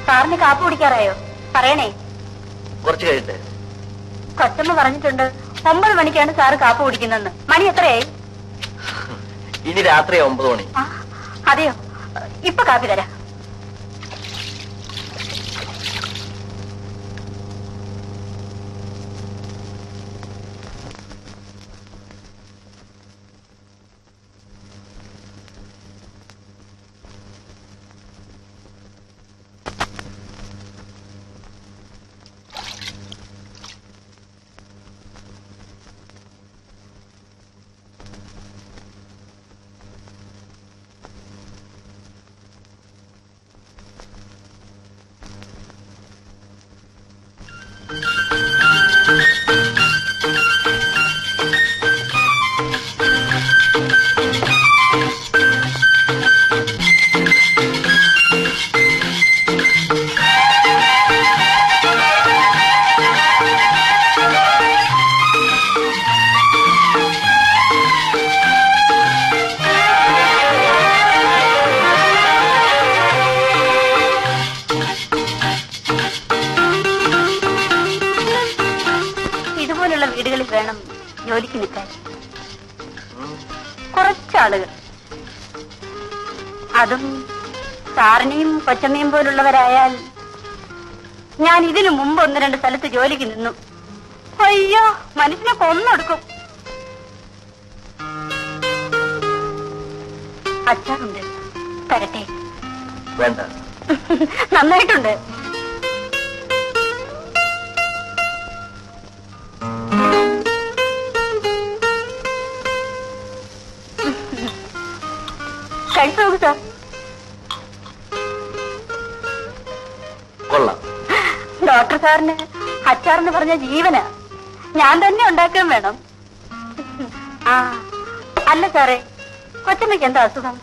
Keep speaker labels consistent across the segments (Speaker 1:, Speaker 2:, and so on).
Speaker 1: സാറിന് കാപ്പ് കുടിക്കാറായോ? പറയണേ.
Speaker 2: കുറച്ച് കഴിയട്ടെ.
Speaker 1: കൊച്ചമ്മ പറഞ്ഞിട്ടുണ്ട് 9 മണിക്കാണ് സാറ് കാപ്പ് കുടിക്കുന്നതെന്ന്. മണി എത്രയായി?
Speaker 2: ഇനി രാത്രി 9 മണി.
Speaker 1: അതെയോ? ഇപ്പൊ കാപ്പി തരാം. വീടുകളിൽ വേണം ജോലിക്ക് നിൽക്കാൻ. കുറച്ചാളുകൾ, അതും സാറിനെയും കൊച്ചമ്മയും പോലുള്ളവരായാൽ. ഞാൻ ഇതിനു മുമ്പ് 1-2 സ്ഥലത്ത് ജോലിക്ക് നിന്നു. അയ്യോ, മനുഷ്യനെ കൊന്നൊടുക്കും. അച്ചാറുണ്ട്, തരട്ടെ?
Speaker 2: വേണ്ട.
Speaker 1: നന്നായിട്ടുണ്ട്. കഴിച്ചു നോക്കൂ സാർ.
Speaker 2: കൊള്ളാം.
Speaker 1: ഡോക്ടർ സാറിന് അച്ചാറെന്ന് പറഞ്ഞ ജീവനാ. ഞാൻ തന്നെ ഉണ്ടാക്കാൻ വേണം. അല്ല സാറേ, കൊച്ചമ്മയ്ക്ക് എന്താ അസുഖം?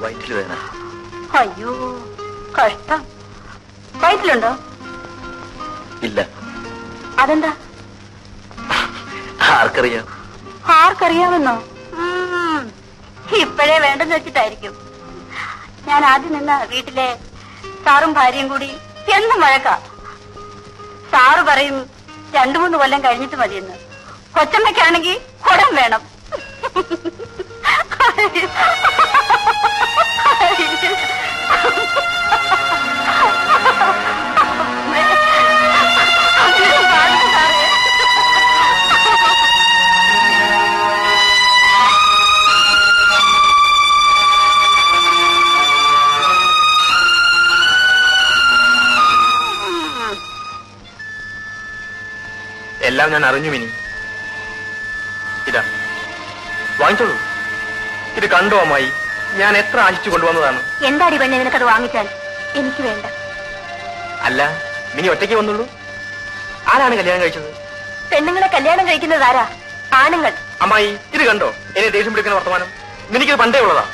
Speaker 2: വയറ്റിൽ വേദന.
Speaker 1: അയ്യോ, കഷ്ടം. വയറ്റിലുണ്ടോ?
Speaker 2: ഇല്ല.
Speaker 1: അതെന്താ?
Speaker 2: ആർക്കറിയാം?
Speaker 1: ആർക്കറിയാമെന്നോ? ഇപ്പോഴേ വേണ്ടെന്ന് വെച്ചിട്ടായിരിക്കും. ഞാൻ ആദ്യം നിന്ന വീട്ടിലെ സാറും ഭാര്യയും കൂടി എന്നും വഴക്കാ. സാറ് പറയും 2-3 കൊല്ലം കഴിഞ്ഞിട്ട് മതിയെന്ന്. കൊച്ചമ്മയ്ക്കാണെങ്കിൽ കുടം വേണം.
Speaker 3: എല്ലാം ഞാൻ അറിഞ്ഞു മിനി. ഇതാ വാങ്ങിച്ചോളൂ. ഇത് കണ്ടോ അമ്മായി, ഞാൻ എത്ര ആശിച്ചു കൊണ്ടുവന്നതാണ്.
Speaker 1: എന്താടി പെണ്ണെ നിനക്കത് വാങ്ങിച്ചാൽ? എനിക്ക് വേണ്ട.
Speaker 3: അല്ല, മിനി ഒറ്റയ്ക്ക് വന്നുള്ളൂ. ആരാണ് കല്യാണം കഴിച്ചത്?
Speaker 1: പെണ്ണുങ്ങളെ കല്യാണം കഴിക്കുന്നത് ആരാ? ആണുങ്ങൾ.
Speaker 3: അമ്മായി, ഇത് കണ്ടോ എന്നെ ദേഷ്യം പിടിക്കുന്ന വർത്തമാനം? മിനിക്കത് പണ്ടേ ഉള്ളതാ.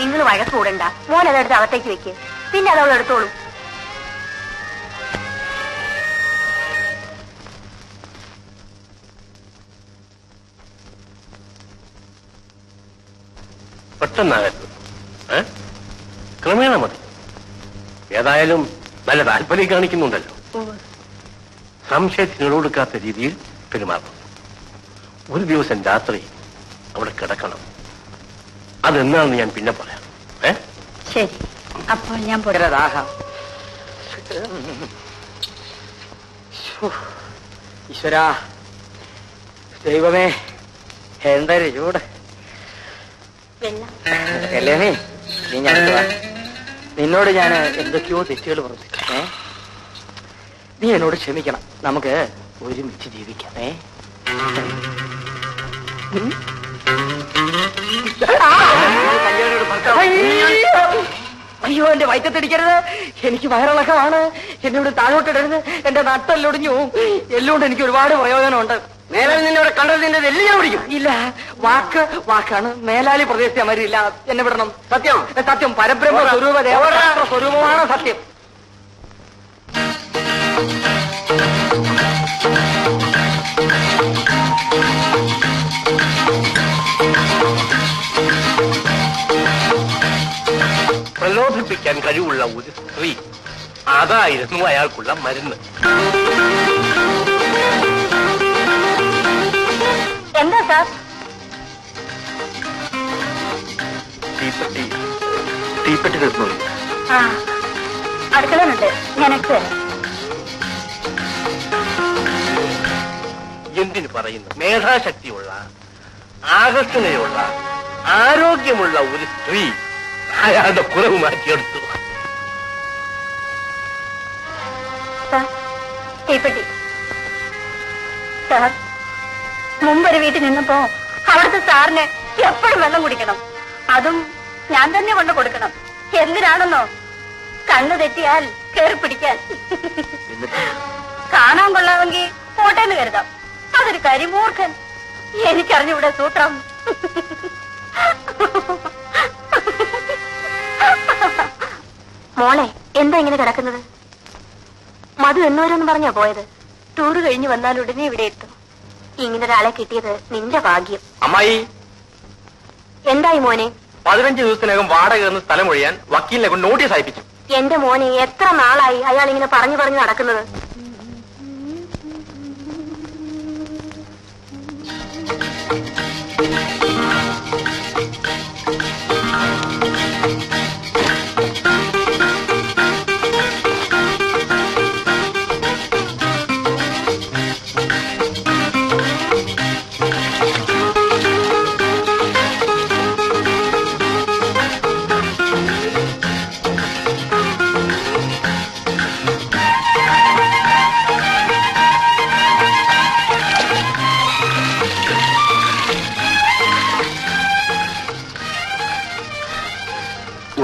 Speaker 1: നിങ്ങൾ വഴക്ക് കൂടണ്ട. മോൻ അതെടുത്ത് അകത്തേക്ക് വെക്ക്, പിന്നെ അതവൾ എടുത്തോളൂ.
Speaker 4: പെട്ടെന്നാകരുത്, ക്രമേണ മതി. ഏതായാലും നല്ല താല്പര്യം കാണിക്കുന്നുണ്ടല്ലോ. സംശയത്തിനൊടുക്കാത്ത രീതിയിൽ പെരുമാറണം. ഒരു ദിവസം രാത്രി അവിടെ കിടക്കണം. അതെന്നാണെന്ന് ഞാൻ പിന്നെ പറയാം.
Speaker 1: ശരി, അപ്പോൾ ഞാൻ
Speaker 2: ഈശ്വരാ, ദൈവമേ, എന്തൊരു ചൂട്. കല്യാണി, നീ ഞാനെന്തുവാ? നിന്നോട് ഞാൻ എന്തൊക്കെയോ തെറ്റുകൾ പ്രവർത്തിച്ചു. നീ എന്നോട് ക്ഷമിക്കണം. നമുക്ക് ഒരുമിച്ച് ജീവിക്കാം. അയ്യോ, എന്റെ വയറ്റത്തിടിക്കരുത്, എനിക്ക് വയറിളക്കമാണ്. എന്നെ ഇവിടെ താഴോട്ടിടരുത്, എന്റെ നട്ടെല്ലൊടിഞ്ഞു. എല്ലുകൊണ്ട് എനിക്ക് ഒരുപാട് പ്രയോജനമുണ്ട്.
Speaker 3: മേലാൽ നിന്നെ ഇവിടെ കണ്ടത് നിന്റെ എല്ലാം പിടിക്കും.
Speaker 2: ഇല്ല, വാക്കാണ്. മേലാലി പ്രദേശത്തെ മരിയില്ല, എന്നെ വിടണം.
Speaker 3: സത്യം
Speaker 2: സത്യം, പരബ്രഹ്മ സ്വരൂപ ദേവതാ സ്വരൂപമാണ് സത്യം.
Speaker 4: പ്രലോഭിപ്പിക്കാൻ കഴിവുള്ള ഒരു സ്ത്രീ, അതായിരുന്നു അയാൾക്കുള്ള മരുന്ന്.
Speaker 1: എന്താ സാർ?
Speaker 3: തീപ്പെട്ടി തീർന്നു.
Speaker 1: ആ, അടുക്കളയിലുണ്ട്, ഞാൻ എടുത്തു തരാം.
Speaker 4: എന്തിനു പറയുന്നു? മേധാശക്തിയുള്ള, ആകർഷണയുള്ള, ആരോഗ്യമുള്ള ഒരു സ്ത്രീ അയാളുടെ കുറവ് മാറ്റിയെടുത്തു.
Speaker 1: സാർ, തീപ്പെട്ടി. സാർ, മുമ്പൊരു വീട്ടിൽ നിന്നപ്പോ അവിടുത്തെ സാറിന് എപ്പോഴും വെള്ളം കുടിക്കണം, അതും ഞാൻ തന്നെ കൊണ്ട് കൊടുക്കണം. എന്തിനാണെന്നോ? കണ്ണു തെറ്റിയാൽ കേറി പിടിക്കാൻ. കാണാൻ കൊള്ളാമെങ്കിൽ പോട്ടെന്ന് കരുതാം, അതൊരു കരിമൂർഖൻ. എനിക്കറിഞ്ഞൂടെ സൂത്രം. മോളെ, എന്താ ഇങ്ങനെ കിടക്കുന്നത്? മധു എന്നോരെന്ന് പറഞ്ഞാ പോയത്. ടൂറ് കഴിഞ്ഞു വന്നാൽ ഉടനെ ഇവിടെ എത്തും. ഇങ്ങനൊരാളെ കിട്ടിയത് നിന്റെ ഭാഗ്യം.
Speaker 3: അമ്മായി,
Speaker 1: എന്തായി മോനെ?
Speaker 3: 15 ദിവസത്തിനകം വാടക എന്ന സ്ഥലം ഒഴിയാൻ വക്കീലിനെ കൊണ്ട് നോട്ടീസ് അയപ്പിച്ചു.
Speaker 1: എന്റെ മോനെ, എത്ര നാളായി അയാൾ ഇങ്ങനെ പറഞ്ഞു പറഞ്ഞു നടക്കുന്നത്?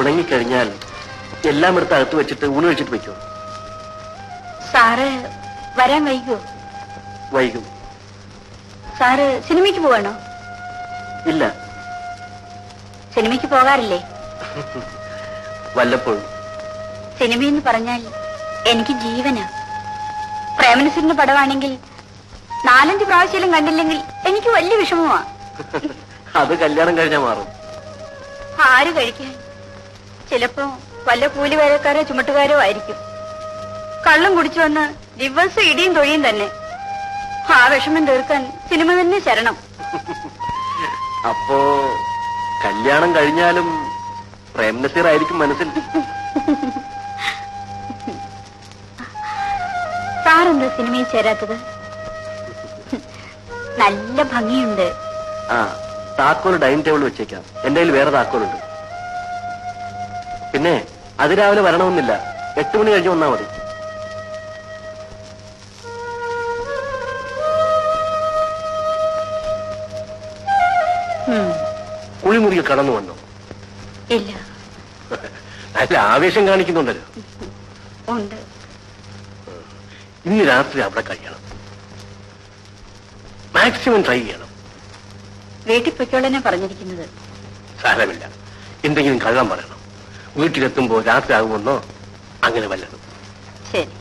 Speaker 4: ഉണങ്ങിക്കഴിഞ്ഞാൽ എല്ലാം എടുത്ത് അകത്ത് വെച്ചിട്ട് ഊണ് കഴിച്ചിട്ട് വയ്ക്കോ.
Speaker 1: സാറ് വരാൻ വൈകോ?
Speaker 4: വൈകും.
Speaker 1: സാറ് സിനിമയ്ക്ക് പോവാണോ?
Speaker 4: ഇല്ല.
Speaker 1: സിനിമയ്ക്ക് പോകാറില്ലേ?
Speaker 4: വല്ലപ്പോഴും.
Speaker 1: സിനിമയെന്ന് പറഞ്ഞാൽ എനിക്ക് ജീവനാ. പ്രേമനസിന്റെ പടമാണെങ്കിൽ 4-5 പ്രാവശ്യം കണ്ടില്ലെങ്കിൽ എനിക്ക് വലിയ വിഷമമാ.
Speaker 4: അത് കല്യാണം കഴിഞ്ഞാൽ മാറും.
Speaker 1: ആര് കഴിക്കാൻ? ചിലപ്പോ വല്ല കൂലി വേലക്കാരോ ചുമട്ടുകാരോ ആയിരിക്കും. കള്ളം കുടിച്ചു വന്ന് ദിവസം ഇടിയും തൊഴിയും തന്നെ. ആ വിഷമം തീർക്കാൻ സിനിമ തന്നെ ശരണം.
Speaker 4: അപ്പോ കല്യാണം കഴിഞ്ഞാലും പ്രേംനസീർ ആയിരിക്കും മനസ്സിൽ.
Speaker 1: സാറെന്താ സിനിമയിൽ ചേരാത്തത്? നല്ല ഭംഗിയുണ്ട്.
Speaker 4: ആ, താക്കോൽ ഡൈനിങ് ടേബിൾ വെച്ചേക്കാം. എന്റെ കയ്യിൽ വേറെ താക്കോലുണ്ട്. പിന്നെ അതിരാവിലെ വരണമെന്നില്ല, 8 മണി കഴിഞ്ഞ് വന്നാ മതി. കുളിമുറിയിൽ കടന്നു വന്നോ?
Speaker 1: ഇല്ല.
Speaker 4: നല്ല ആവേശം കാണിക്കുന്നുണ്ടല്ലോ.
Speaker 1: ഉണ്ട്.
Speaker 4: ഇന്ന് രാത്രി അവിടെ കഴിയണം. മാക്സിമം ട്രൈ ചെയ്യണം.
Speaker 1: വീട്ടിൽ പൊയ്ക്കോളനെ പറഞ്ഞിരിക്കുന്നത്.
Speaker 4: സാരമില്ല, എന്തെങ്കിലും കള്ളം പറയണം. വീട്ടിലെത്തുമ്പോ രാത്രി ആകുമെന്നോ അങ്ങനെ വല്ലതും.
Speaker 1: ശരി.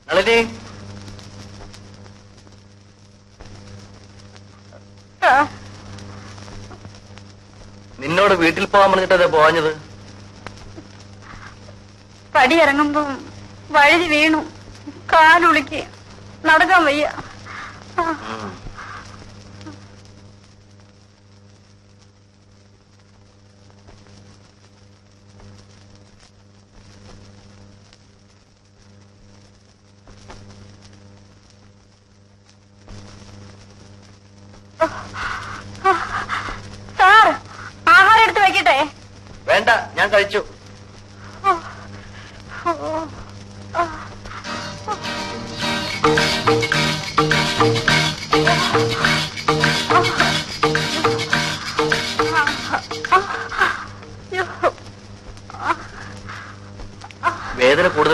Speaker 3: നളിനി, നിന്നോട് വീട്ടിൽ പോകാൻ പറഞ്ഞിട്ടേ പോവാഞ്ഞത്?
Speaker 1: പടി ഇറങ്ങുമ്പം വഴുതി വീണു, കാലുളിക്ക് നടക്കാൻ വയ്യ. സാർ, ആഹാരം എടുത്ത് വെക്കട്ടെ?
Speaker 3: വേണ്ട, ഞാൻ കഴിച്ചു. വേദന കൂടുതൽ